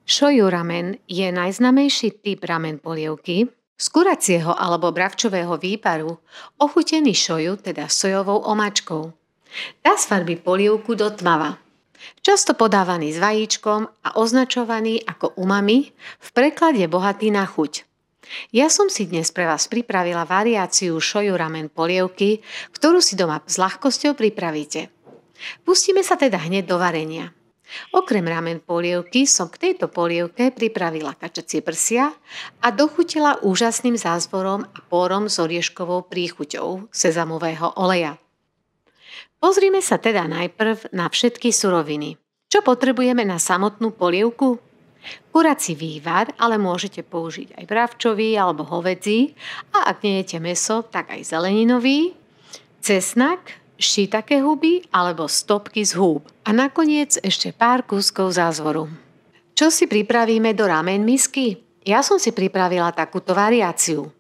Shoyu ramen je najznámejší typ ramen polievky z kuracieho alebo bravčového výparu, ochutený shoyu, teda sojovou omáčkou. Tá sfarbí polievku do tmava. Často podávaný s vajíčkom a označovaný ako umami, v preklade bohatý na chuť. Ja som si dnes pre vás pripravila variáciu shoyu ramen polievky, ktorú si doma s ľahkosťou pripravíte. Pustíme sa teda hneď do varenia. Okrem ramen polievky som k tejto polievke pripravila kačacie prsia a dochutila úžasným zázvorom a pórom s orieškovou príchuťou sezamového oleja. Pozrime sa teda najprv na všetky suroviny. Čo potrebujeme na samotnú polievku? Kurací vývar, ale môžete použiť aj bravčový alebo hovädzí a ak nejete mäso, tak aj zeleninový, cesnak, shiitake huby alebo stopky z húb a nakoniec ešte pár kúskov zázvoru. Čo si pripravíme do ramen misky? Ja som si pripravila takúto variáciu.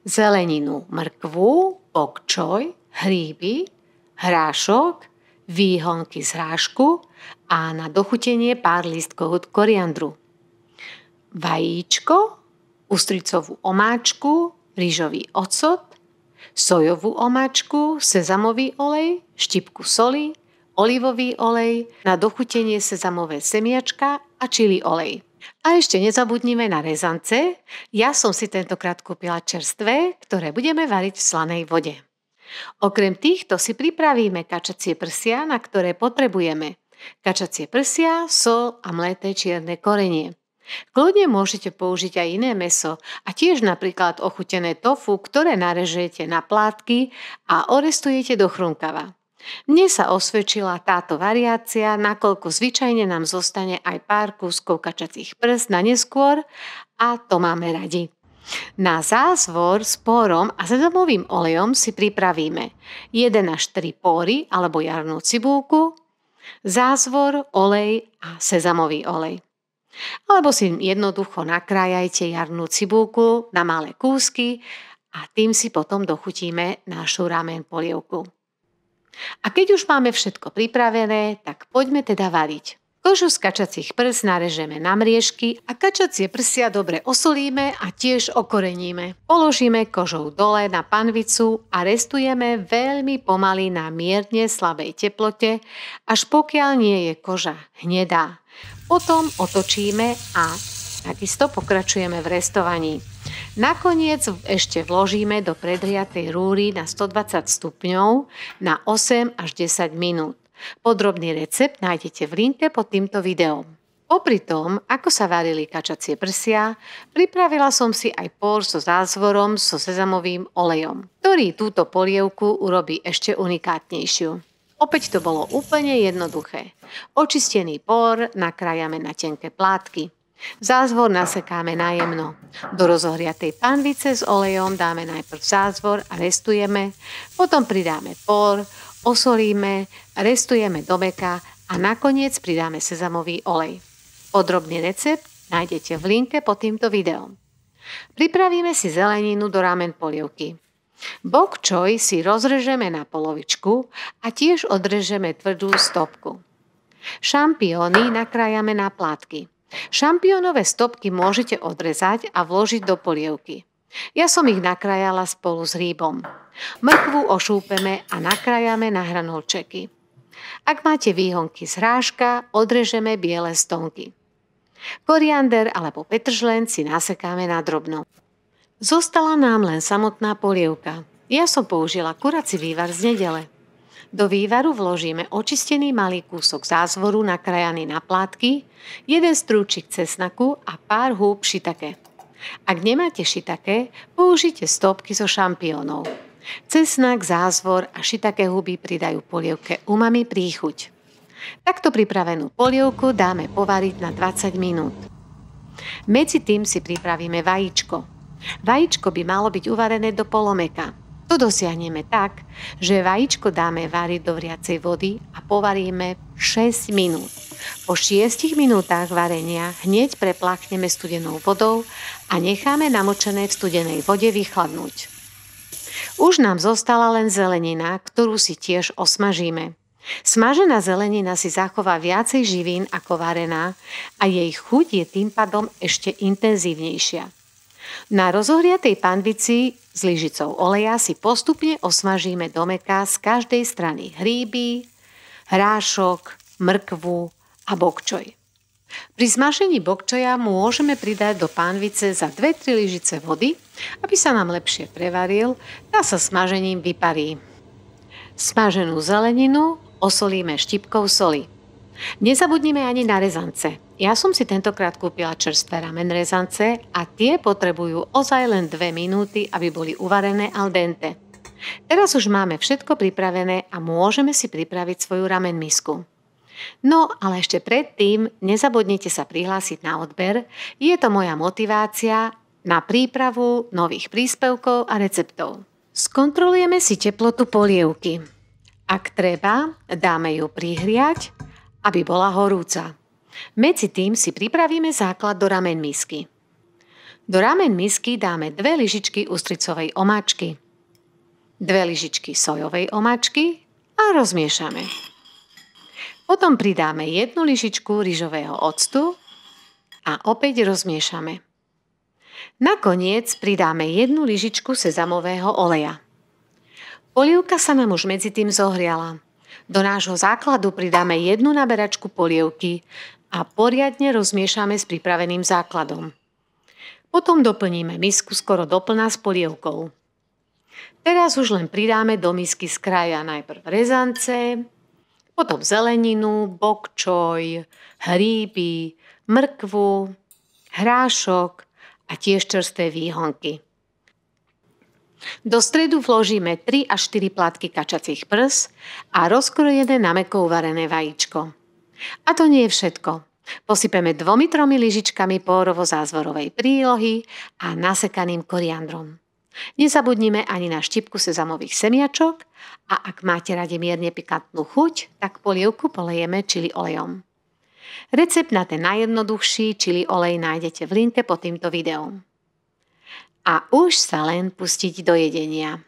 Zeleninu, mrkvu, bok choy, hríby, hrášok, výhonky z hrášku a na dochutenie pár lístkov koriandru. Vajíčko, ústricovú omáčku, rýžový ocot, sojovú omáčku, sezamový olej, štipku soli, olivový olej, na dochutenie sezamové semiačka a čili olej. A ešte nezabudnime na rezance. Ja som si tentokrát kúpila čerstvé, ktoré budeme variť v slanej vode. Okrem týchto si pripravíme kačacie prsia, na ktoré potrebujeme kačacie prsia, sol a mleté čierne korenie. Kľudne môžete použiť aj iné mäso a tiež napríklad ochutené tofu, ktoré narežete na plátky a orestujete do chrunkava. Mne sa osvedčila táto variácia, nakoľko zvyčajne nám zostane aj pár kúskov kačacích prs na neskôr a to máme radi. Na zázvor s pórom a sezamovým olejom si pripravíme 1 až 3 póry alebo jarnú cibulku, zázvor, olej a sezamový olej. Alebo si jednoducho nakrájajte jarnú cibulku na malé kúsky a tým si potom dochutíme našu ramen polievku. A keď už máme všetko pripravené, tak poďme teda variť. Kožu z kačacích prs narežeme na mriežky a kačacie prsia dobre osolíme a tiež okoreníme. Položíme kožou dole na panvicu a restujeme veľmi pomaly na mierne slabej teplote, až pokiaľ nie je koža hnedá. Potom otočíme a takisto pokračujeme v restovaní. Nakoniec ešte vložíme do predhriatej rúry na 120 stupňov na 8 až 10 minút. Podrobný recept nájdete v linke pod týmto videom. Popri tom, ako sa varili kačacie prsia, pripravila som si aj pór so zázvorom so sezamovým olejom, ktorý túto polievku urobí ešte unikátnejšiu. Opäť to bolo úplne jednoduché. Očistený pór nakrájame na tenké plátky. Zázvor nasekáme najemno. Do rozohriatej panvice s olejom dáme najprv zázvor a restujeme, potom pridáme pór, osolíme, restujeme do mäka a nakoniec pridáme sezamový olej. Podrobný recept nájdete v linke pod týmto videom. Pripravíme si zeleninu do ramen polievky. Bok choy si rozrežeme na polovičku a tiež odrežeme tvrdú stopku. Šampióny nakrájame na plátky. Šampiónové stopky môžete odrezať a vložiť do polievky. Ja som ich nakrájala spolu s hríbom. Mrkvu ošúpeme a nakrájame na hranolčeky. Ak máte výhonky z hráška, odrežeme biele stonky. Koriander alebo petržlen si nasekáme na drobno. Zostala nám len samotná polievka. Ja som použila kurací vývar z nedele. Do vývaru vložíme očistený malý kúsok zázvoru nakrájaný na plátky, 1 strúčik cesnaku a pár húb shiitake. Ak nemáte shiitake, použite stopky zo šampiónov. Cesnak, zázvor a shiitake huby pridajú polievke umami príchuť. Takto pripravenú polievku dáme povariť na 20 minút. Medzi tým si pripravíme vajíčko. Vajíčko by malo byť uvarené do polomeka. To dosiahneme tak, že vajíčko dáme variť do vriacej vody a povaríme 6 minút. Po 6 minútach varenia hneď prepláchneme studenou vodou a necháme namočené v studenej vode vychladnúť. Už nám zostala len zelenina, ktorú si tiež osmažíme. Smažená zelenina si zachová viacej živín ako varená a jej chuť je tým pádom ešte intenzívnejšia. Na rozohriatej panvici s lyžicou oleja si postupne osmažíme do mäkka z každej strany hríby, hrášok, mrkvu a bokčoj. Pri smažení bokčoja môžeme pridať do pánvice za 2-3 lyžice vody, aby sa nám lepšie prevaril a sa smažením vyparí. Smaženú zeleninu osolíme štipkou soli. Nezabudnime ani na rezance. Ja som si tentokrát kúpila čerstvé ramen rezance a tie potrebujú ozaj len 2 minúty, aby boli uvarené al dente. Teraz už máme všetko pripravené a môžeme si pripraviť svoju ramen misku. No, ale ešte predtým nezabudnite sa prihlásiť na odber. Je to moja motivácia na prípravu nových príspevkov a receptov. Skontrolujeme si teplotu polievky. Ak treba, dáme ju prihriať, aby bola horúca. Medzi tým si pripravíme základ do ramen misky. Do ramen misky dáme 2 lyžičky ústricovej omáčky, 2 lyžičky sojovej omáčky a rozmiešame. Potom pridáme 1 lyžičku ryžového octu a opäť rozmiešame. Nakoniec pridáme 1 lyžičku sezamového oleja. Polievka sa nám už medzi tým zohriala. Do nášho základu pridáme 1 naberačku polievky a poriadne rozmiešame s pripraveným základom. Potom doplníme misku skoro doplná s polievkou. Teraz už len pridáme do misky z kraja najprv rezance, potom zeleninu, bokčoj, hríby, mrkvu, hrášok a tiež čerstvé výhonky. Do stredu vložíme 3 až 4 plátky kačacích prs a rozkrojené na mäkko uvarené vajíčko. A to nie je všetko. Posypeme 2-3 lyžičkami pórovo-zázvorovej prílohy a nasekaným koriandrom. Nezabudnime ani na štipku sezamových semiačok a ak máte radi mierne pikantnú chuť, tak polievku polejeme čili olejom. Recept na ten najjednoduchší čili olej nájdete v linke pod týmto videom. A už sa len pustiť do jedenia.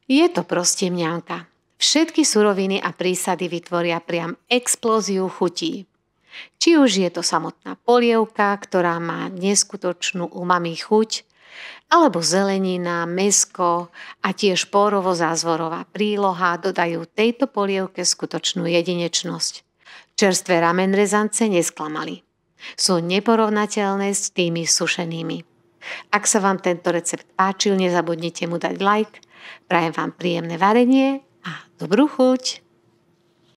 Je to proste mňamka. Všetky suroviny a prísady vytvoria priam explóziu chutí. Či už je to samotná polievka, ktorá má neskutočnú umami chuť, alebo zelenina, mäsko a tiež pórovo-zázvorová príloha dodajú tejto polievke skutočnú jedinečnosť. Čerstvé ramen rezance nesklamali. Sú neporovnateľné s tými sušenými. Ak sa vám tento recept páčil, nezabudnite mu dať like. Prajem vám príjemné varenie a dobrú chuť.